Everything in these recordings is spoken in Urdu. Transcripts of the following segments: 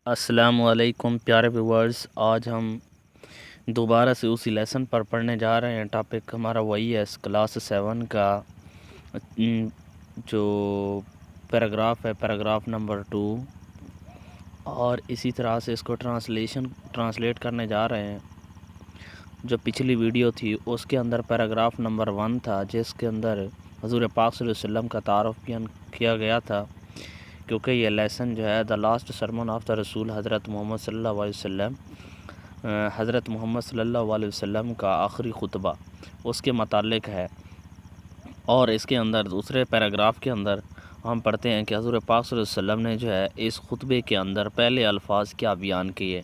السلام علیکم پیارے ویورز، آج ہم دوبارہ سے اسی لیسن پر پڑھنے جا رہے ہیں۔ ٹاپک ہمارا وہی ہے کلاس 7 کا جو پیراگراف ہے، پیراگراف نمبر 2، اور اسی طرح سے اس کو ٹرانسلیٹ کرنے جا رہے ہیں۔ جو پچھلی ویڈیو تھی اس کے اندر پیراگراف نمبر 1 تھا، جس کے اندر حضور پاک صلی اللہ علیہ وسلم کا تعارف بیان کیا گیا تھا، کیونکہ یہ لیسن جو ہے the last sermon of the رسول حضرت محمد صلی اللہ علیہ وسلم، حضرت محمد صلی اللہ علیہ وسلم کا آخری خطبہ اس کے متعلق ہے۔ اور اس کے اندر دوسرے پیراگراف کے اندر ہم پڑھتے ہیں کہ حضور پاک صلی اللہ علیہ وسلم نے جو ہے اس خطبے کے اندر پہلے الفاظ کیا بیان کیے۔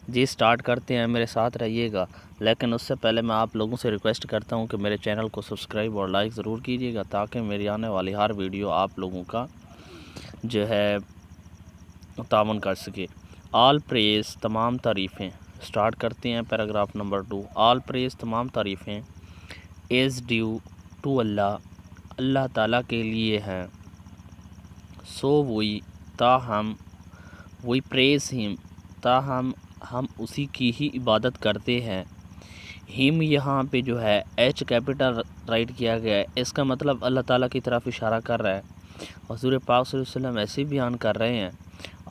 جی سٹارٹ کرتے ہیں، میرے ساتھ رہیے گا، لیکن اس سے پہلے میں آپ لوگوں سے ریکویسٹ کرتا ہوں کہ میرے چینل کو سبسکرائب اور لائک ضرور کیجیے گا، تاکہ میری آنے والی ہر ویڈیو آپ لوگوں کا جو ہے تعاون کر سکے۔ آل پریز، تمام تعریفیں۔ سٹارٹ کرتے ہیں پیراگراف نمبر 2۔ آل پریز، تمام تعریفیں از ڈیو ٹو اللہ، اللہ تعالیٰ کے لیے ہیں۔ سو وی، تاہم، وی پریز ہم، تاہم ہم اسی کی ہی عبادت کرتے ہیں۔ ہم یہاں پہ جو ہے ایچ کیپٹل رائٹ کیا گیا ہے، اس کا مطلب اللہ تعالیٰ کی طرف اشارہ کر رہا ہے۔ حضور پاک صلی اللہ علیہ وسلم ایسے بیان کر رہے ہیں،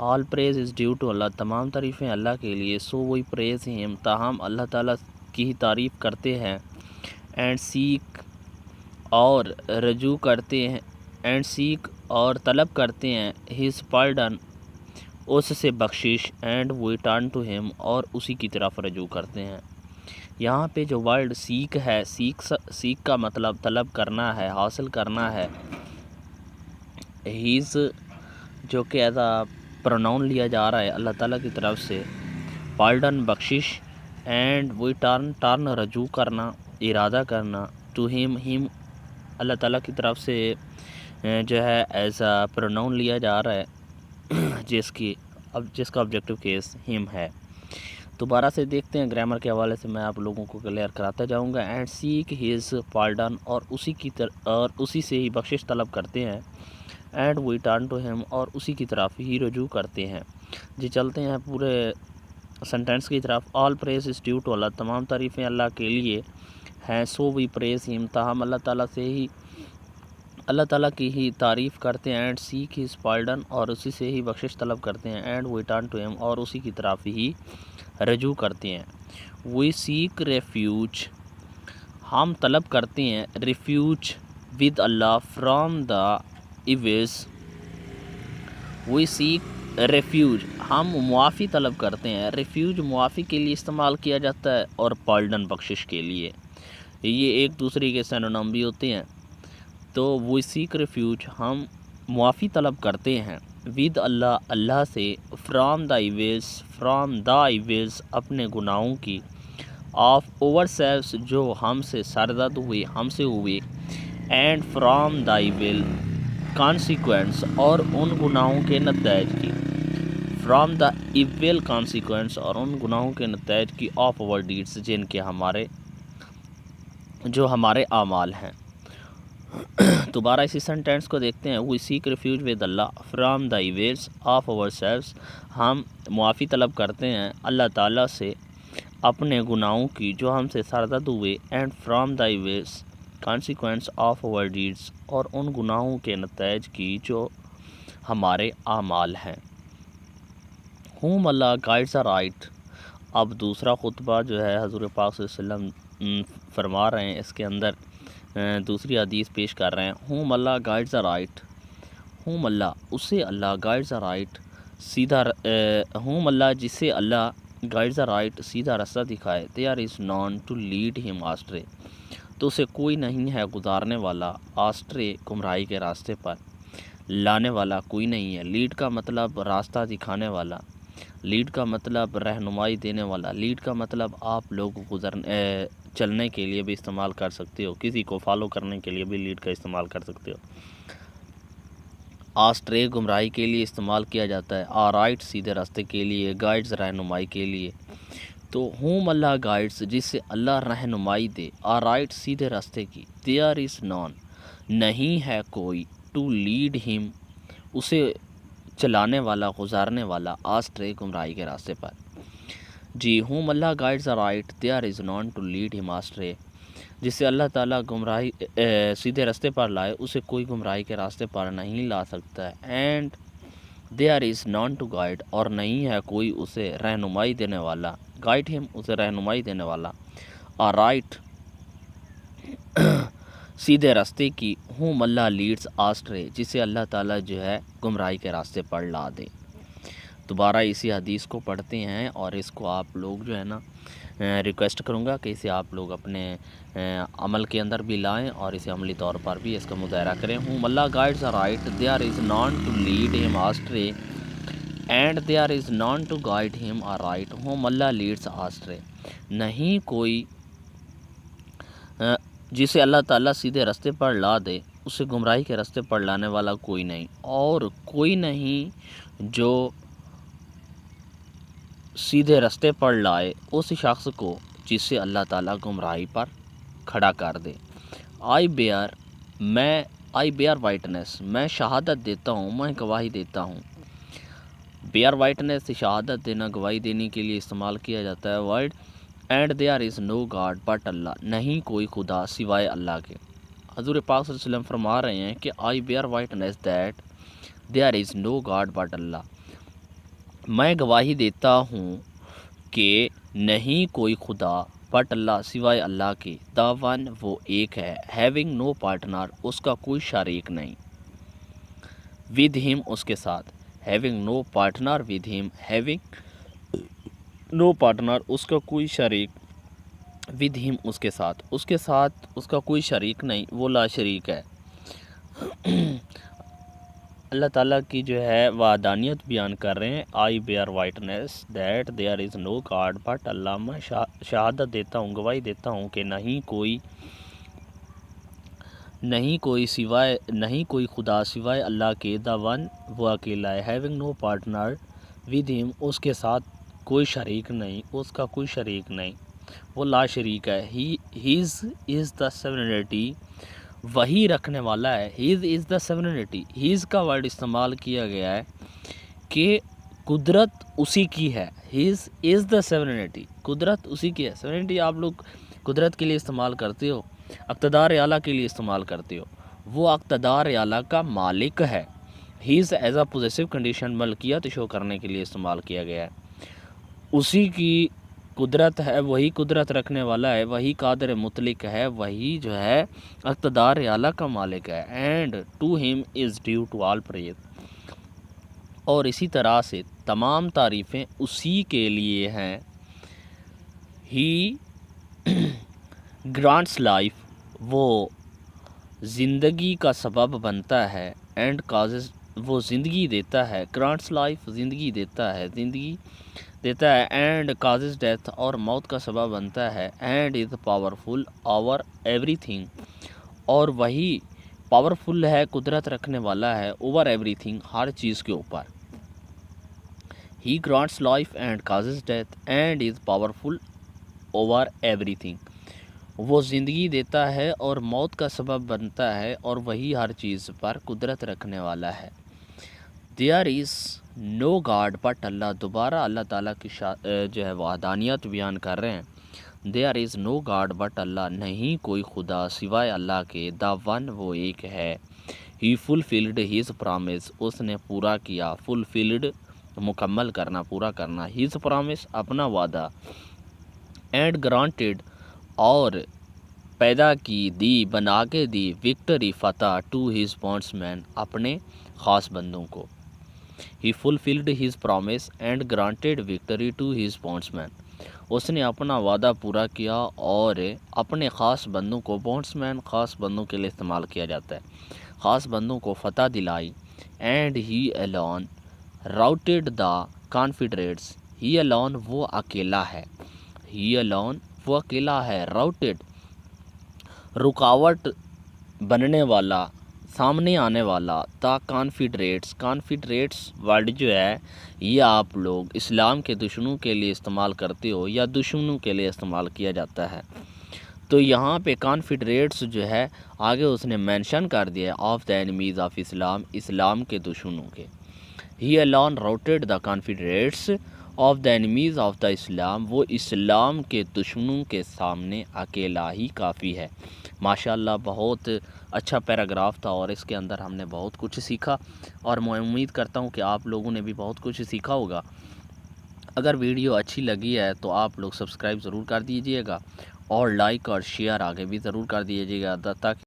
آل پریز از ڈیو ٹو اللہ، تمام تعریفیں اللہ کے لیے۔ سو وی پریز ہم، تاہم اللہ تعالیٰ کی ہی تعریف کرتے ہیں۔ اینڈ سیک، اور رجوع کرتے ہیں، اینڈ سیک اور طلب کرتے ہیں، ہز پارڈن، اس سے بخشش، اینڈ وی ٹرن ٹو ہم، اور اسی کی طرف رجوع کرتے ہیں۔ یہاں پہ جو ورڈ سیک ہے، سیک کا مطلب طلب کرنا ہے، حاصل کرنا ہے۔ ہیز جو کہ ایز اے پروناؤن لیا جا رہا ہے اللہ تعالیٰ کی طرف سے، پارڈن بخشش، اینڈ وی ٹرن رجوع کرنا، ارادہ کرنا، ٹو ہم اللہ تعالیٰ کی طرف سے جو ہے ایز اے پروناؤن لیا جا رہا ہے، جس کا آبجیکٹو کیس ہم ہے۔ دوبارہ سے دیکھتے ہیں، گرامر کے حوالے سے میں آپ لوگوں کو کلیئر کراتا جاؤں گا۔ اینڈ سیک ہز پارڈن، اور اسی سے ہی بخشش طلب کرتے ہیں۔ اینڈ وی ٹرن ٹو ہم، اور اسی کی طرف ہی رجوع کرتے ہیں۔ جی چلتے ہیں پورے سنٹینس کی طرف۔ آل پریز از ڈیو ٹو اللہ، تمام تعریفیں اللہ کے لیے ہیں۔ سو وی پریز ہم، تاہم اللہ تعالیٰ کی ہی تعریف کرتے ہیں۔ اینڈ سیک ہز پارڈن، اور اسی سے ہی بخشش طلب کرتے ہیں۔ اینڈ وی ٹرن ٹو ہم، اور اسی کی طرف ہی رجوع کرتے ہیں۔ وی سیک ریفیوج، ہم طلب کرتے ہیں، refuge with Allah from the evils. We seek refuge, ہم معافی طلب کرتے ہیں۔ ریفیوج معافی کے لیے استعمال کیا جاتا ہے، اور پارڈن بخشش کے لیے، یہ ایک دوسرے کے سینونیم بھی ہوتے ہیں۔ تو وی سیک ریفیوج، ہم معافی طلب کرتے ہیں، ود اللہ، اللہ سے، فرام دا ایوز، اپنے گناہوں کی، آف اوور سیلفس، جو ہم سے سرزد ہوئے، ہم سے ہوئے، and from the evil consequence, اور ان گناہوں کے نتائج کی، فرام دا ایول کانسیکوینس، اور ان گناہوں کے نتائج کی، آف اوور ڈیڈس، جن کے ہمارے اعمال ہیں۔ دوبارہ اسی سنٹینس کو دیکھتے ہیں۔ We seek refuge with Allah from the evils of ourselves, ہم معافی طلب کرتے ہیں اللہ تعالیٰ سے اپنے گناہوں کی جو ہم سے سرزد ہوئے، and from the evils consequence of our deeds, اور ان گناہوں کے نتائج کی جو ہمارے اعمال ہیں۔ Whom Allah guides are right, اب دوسرا خطبہ جو ہے حضور پاک صلی اللہ علیہ وسلم فرما رہے ہیں، اس کے اندر دوسری حدیث پیش کر رہے ہیں۔ Whom Allah guides are right, whom Allah, اسے اللہ، گائیڈز آر رائٹ، سیدھا، ہوم اللہ، جسے اللہ، گائیڈز آر رائٹ، سیدھا راستہ دکھائے، there is none to lead him astray, تو اسے کوئی نہیں ہے گزارنے والا، آسٹرے، گمراہی کے راستے پر لانے والا کوئی نہیں ہے۔ لیڈ کا مطلب راستہ دکھانے والا، لیڈ کا مطلب رہنمائی دینے والا، لیڈ کا مطلب آپ لوگ چلنے کے لیے بھی استعمال کر سکتے ہو، کسی کو فالو کرنے کے لیے بھی لیڈ کا استعمال کر سکتے ہو۔ آسٹرے گمراہی کے لیے استعمال کیا جاتا ہے، آرائٹ سیدھے راستے کے لیے، گائیڈز رہنمائی کے لیے۔ تو ہوم اللہ گائیڈز، جس سے اللہ رہنمائی دے، آرائٹ سیدھے راستے کی، دیئر از نان، نہیں ہے کوئی، ٹو لیڈ ہم، اسے چلانے والا گزارنے والا آسٹرے گمراہی کے راستے پر. جی whom Allah guides aright there is none to lead him astray. جسے اللہ تعالیٰ گمراہی سیدھے راستے پر لائے اسے کوئی گمراہی کے راستے پر نہیں لا سکتا ہے. And there is none to guide اور نہیں ہے کوئی اسے رہنمائی دینے والا. guide him اسے رہنمائی دینے والا. aright سیدھے راستے کی. whom اللہ لیڈس آسٹرے جسے اللہ تعالیٰ جو ہے گمراہی کے راستے پر لا دے. دوبارہ اسی حدیث کو پڑھتے ہیں اور اس کو آپ لوگ جو ہے نا ریکویسٹ کروں گا کہ اسے آپ لوگ اپنے عمل کے اندر بھی لائیں اور اسے عملی طور پر بھی اس کا مظاہرہ کریں. whom Allah guides aright there is none to lead him astray and there is none to guide him aright. whom Allah leads astray نہیں کوئی جسے اللہ تعالیٰ سیدھے راستے پر لا دے اسے گمراہی کے راستے پر لانے والا کوئی نہیں، اور کوئی نہیں جو سیدھے راستے پر لائے اس شخص کو جسے اللہ تعالیٰ گمراہی پر کھڑا کر دے. آئی بیئر وائٹنس میں شہادت دیتا ہوں، میں گواہی دیتا ہوں. بیئر وائٹنس صحادت دینا، گواہی دینے کے لیے استعمال کیا جاتا ہے word. And there is no god but Allah, نہیں کوئی خدا سوائے اللہ کے. حضور پاک صلی اللہ علیہ وسلم فرما رہے ہیں کہ I bear witness that there is no god but Allah, میں گواہی دیتا ہوں کہ نہیں کوئی خدا بٹ اللہ سوائے اللہ کے. دا ون وہ ایک ہے. ہیونگ نو پارٹنر اس کا کوئی شریک نہیں. ود ہم اس کے ساتھ. Having no partner with him, having no partner اس کا کوئی شریک، ود ہم اس کے ساتھ اس کا کوئی شریک نہیں، وہ لا شریک ہے. اللہ تعالیٰ کی جو ہے وحدانیت بیان کر رہے ہیں. I bear witness that there is no god but Allah, میں شہادت دیتا ہوں، گواہی دیتا ہوں کہ نہیں کوئی خدا سوائے اللہ کے. دا ون وہ اکیلا ہے. ہیونگ نو پارٹنر ود ہم اس کے ساتھ کوئی شریک نہیں، اس کا کوئی شریک نہیں، وہ لا شریک ہے. ہیز از دا سیورنٹی وہی رکھنے والا ہے. ہیز از دا سیورنٹی، ہیز کا ورڈ استعمال کیا گیا ہے کہ قدرت اسی کی ہے. ہیز از دا سیورنٹی، قدرت اسی کی ہے. سیورنٹی آپ لوگ قدرت کے لیے استعمال کرتے ہو، اقتدار اعلیٰ کے لیے استعمال کرتے ہو. وہ اقتدار اعلیٰ کا مالک ہے. Has as a possessive condition ملکیت شو کرنے کے لیے استعمال کیا گیا ہے. اسی کی قدرت ہے، وہی قدرت رکھنے والا ہے، وہی قادر مطلق ہے، وہی جو ہے اقتدار اعلیٰ کا مالک ہے. اینڈ ٹو ہم از ڈیو ٹو آل پریز، اور اسی طرح سے تمام تعریفیں اسی کے لیے ہیں. ہی گرانٹس لائف وہ زندگی کا سبب بنتا ہے. اینڈ کازز وہ زندگی دیتا ہے. گرانٹس لائف زندگی دیتا ہے، اینڈ کازز ڈیتھ اور موت کا سبب بنتا ہے. And is powerful over every thing, اور وہی پاورفل ہے، قدرت رکھنے والا ہے، اوور ایوری تھنگ ہر چیز کے اوپر. He grants life and causes death and is powerful over everything, وہ زندگی دیتا ہے اور موت کا سبب بنتا ہے، اور وہی ہر چیز پر قدرت رکھنے والا ہے. There is no god but Allah, دوبارہ اللہ تعالیٰ کی جو ہے وحدانیت بیان کر رہے ہیں. There is no god but Allah, نہیں کوئی خدا سوائے اللہ کے. دا ون وہ ایک ہے. ہی فلفلڈ ہیز پرامس اس نے پورا کیا. فلفلڈ مکمل کرنا، پورا کرنا. ہیز پرامس اپنا وعدہ. اینڈ گرانٹیڈ اور پیدا کی، دی بنا کے دی. وکٹری فتح ٹو ہیز بانڈس مین اپنے خاص بندوں کو. He fulfilled his promise and granted victory to his bondsmen, اس نے اپنا وعدہ پورا کیا اور اپنے خاص بندوں کو. بانڈس مین خاص بندوں کے لیے استعمال کیا جاتا ہے، خاص بندوں کو فتح دلائی. And he alone routed the confederates, he alone وہ اکیلا ہے. ہی الون وہ اکیلا ہے. راؤٹیڈ رکاوٹ بننے والا، سامنے آنے والا. دا کانفیڈریٹس ورڈ جو ہے یہ آپ لوگ اسلام کے دشمنوں کے لیے استعمال کرتے ہو یا دشمنوں کے لیے استعمال کیا جاتا ہے. تو یہاں پہ کانفیڈریٹس جو ہے آگے اس نے مینشن کر دیا ہے آف دا اینیمیز آف اسلام، اسلام کے دشمنوں کے. ہی alone routed the confederates of the enemies of the اسلام، وہ اسلام کے دشمنوں کے سامنے اکیلا ہی کافی ہے۔ ماشاءاللہ بہت اچھا پیراگراف تھا اور اس کے اندر ہم نے بہت کچھ سیکھا، اور میں امید کرتا ہوں کہ آپ لوگوں نے بھی بہت کچھ سیکھا ہوگا۔ اگر ویڈیو اچھی لگی ہے تو آپ لوگ سبسکرائب ضرور کر دیجئے گا، اور لائک اور شیئر آگے بھی ضرور کر دیجئے گا، تاکہ